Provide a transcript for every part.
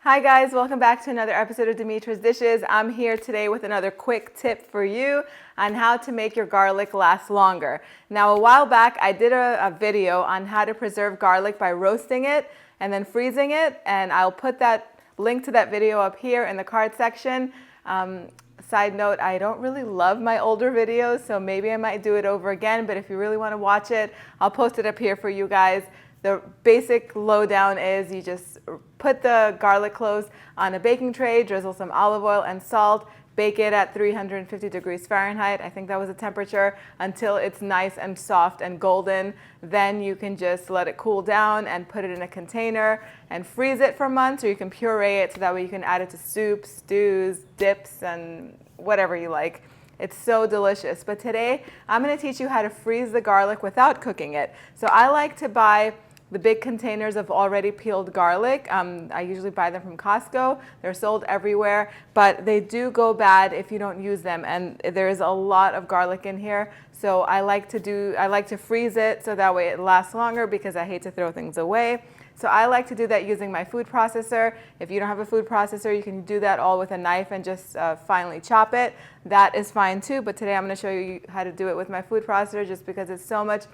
Hi guys, welcome back to another episode of Dimitra's Dishes. I'm here today with another quick tip for you on how to make your garlic last longer. Now, a while back, I did a video on how to preserve garlic by roasting it and then freezing it, and I'll put that link to that video up here in the card section. Side note, I don't really love my older videos, so maybe I might do it over again, but if you really want to watch it, I'll post it up here for you guys. The basic lowdown is you just put the garlic cloves on a baking tray, drizzle some olive oil and salt, bake it at 350 degrees Fahrenheit, I think that was the temperature, until it's nice and soft and golden. Then you can just let it cool down and put it in a container and freeze it for months, or you can puree it so that way you can add it to soups, stews, dips, and whatever you like. It's so delicious. But today I'm going to teach you how to freeze the garlic without cooking it. So I like to buy the big containers of already peeled garlic. I usually buy them from Costco. They're sold everywhere, but they do go bad if you don't use them. And there is a lot of garlic in here. So I like to freeze it so that way it lasts longer because I hate to throw things away. So I like to do that using my food processor. If you don't have a food processor, you can do that all with a knife and just finely chop it. That is fine too, but today I'm going to show you how to do it with my food processor just because it's so much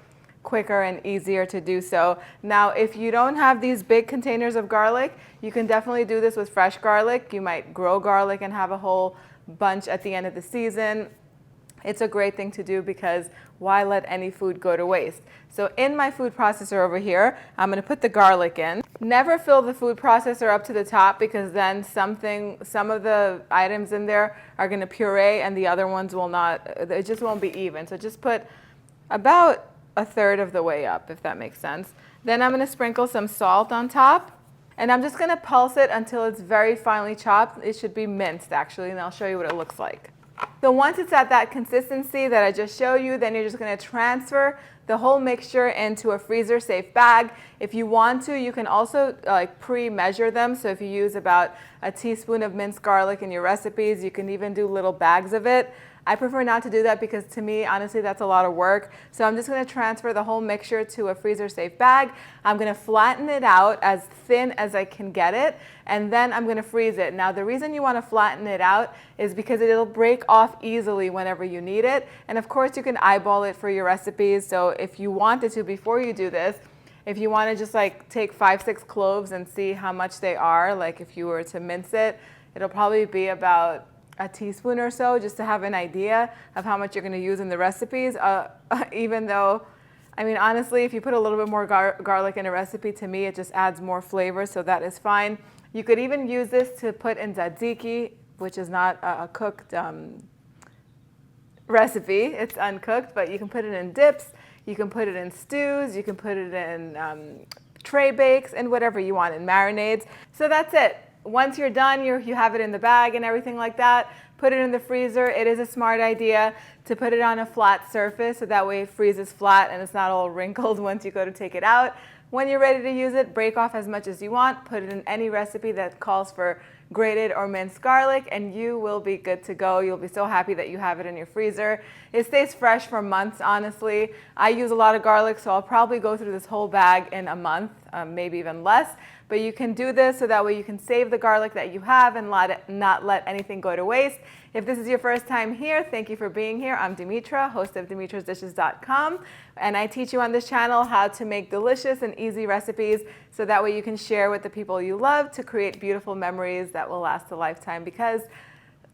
quicker and easier to do so. Now, if you don't have these big containers of garlic, you can definitely do this with fresh garlic. You might grow garlic and have a whole bunch at the end of the season. It's a great thing to do because why let any food go to waste? So in my food processor over here, I'm going to put the garlic in. Never fill the food processor up to the top because then some of the items in there are going to puree and the other ones will not. It just won't be even. So just put about a third of the way up, if that makes sense. Then I'm going to sprinkle some salt on top, and I'm just going to pulse it until it's very finely chopped. It should be minced actually, and I'll show you what it looks like. So once it's at that consistency that I just showed you, then you're just going to transfer the whole mixture into a freezer safe bag. If you want to, you can also pre-measure them. So if you use about a teaspoon of minced garlic in your recipes, you can even do little bags of it. I prefer not to do that because to me, honestly, that's a lot of work. So I'm just going to transfer the whole mixture to a freezer safe bag. I'm going to flatten it out as thin as I can get it, and then I'm going to freeze it. Now, the reason you want to flatten it out is because it'll break off easily whenever you need it. And of course, you can eyeball it for your recipes. So if you wanted to, before you do this, if you want to just take 5-6 cloves and see how much they are, like if you were to mince it, it'll probably be about a teaspoon or so, just to have an idea of how much you're going to use in the recipes. Even though, I mean, honestly, if you put a little bit more garlic in a recipe, to me, it just adds more flavor, so that is fine. You could even use this to put in tzatziki, which is not a cooked recipe. It's uncooked, but you can put it in dips, you can put it in stews, you can put it in tray bakes, and whatever you want, in marinades. So that's it. Once you're done, you have it in the bag and everything like that, put it in the freezer. It is a smart idea to put it on a flat surface so that way it freezes flat and it's not all wrinkled once you go to take it out. When you're ready to use it, break off as much as you want, put it in any recipe that calls for grated or minced garlic, and you will be good to go. You'll be so happy that you have it in your freezer. It stays fresh for months, honestly. I use a lot of garlic, so I'll probably go through this whole bag in a month, maybe even less. But you can do this so that way you can save the garlic that you have and not let anything go to waste. If this is your first time here, thank you for being here. I'm Dimitra, host of DimitrasDishes.com, and I teach you on this channel how to make delicious and easy recipes so that way you can share with the people you love to create beautiful memories that will last a lifetime, because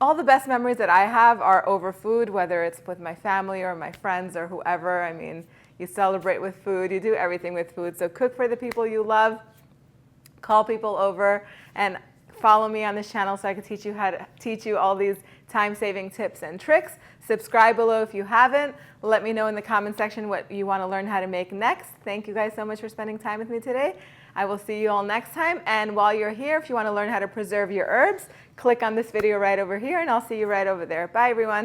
all the best memories that I have are over food, whether it's with my family or my friends or whoever. I mean, you celebrate with food, you do everything with food. So cook for the people you love. Call people over and follow me on this channel so I can teach you all these time-saving tips and tricks. Subscribe below if you haven't. Let me know in the comment section what you want to learn how to make next. Thank you guys so much for spending time with me today. I will see you all next time. And while you're here, if you want to learn how to preserve your herbs, click on this video right over here and I'll see you right over there. Bye, everyone.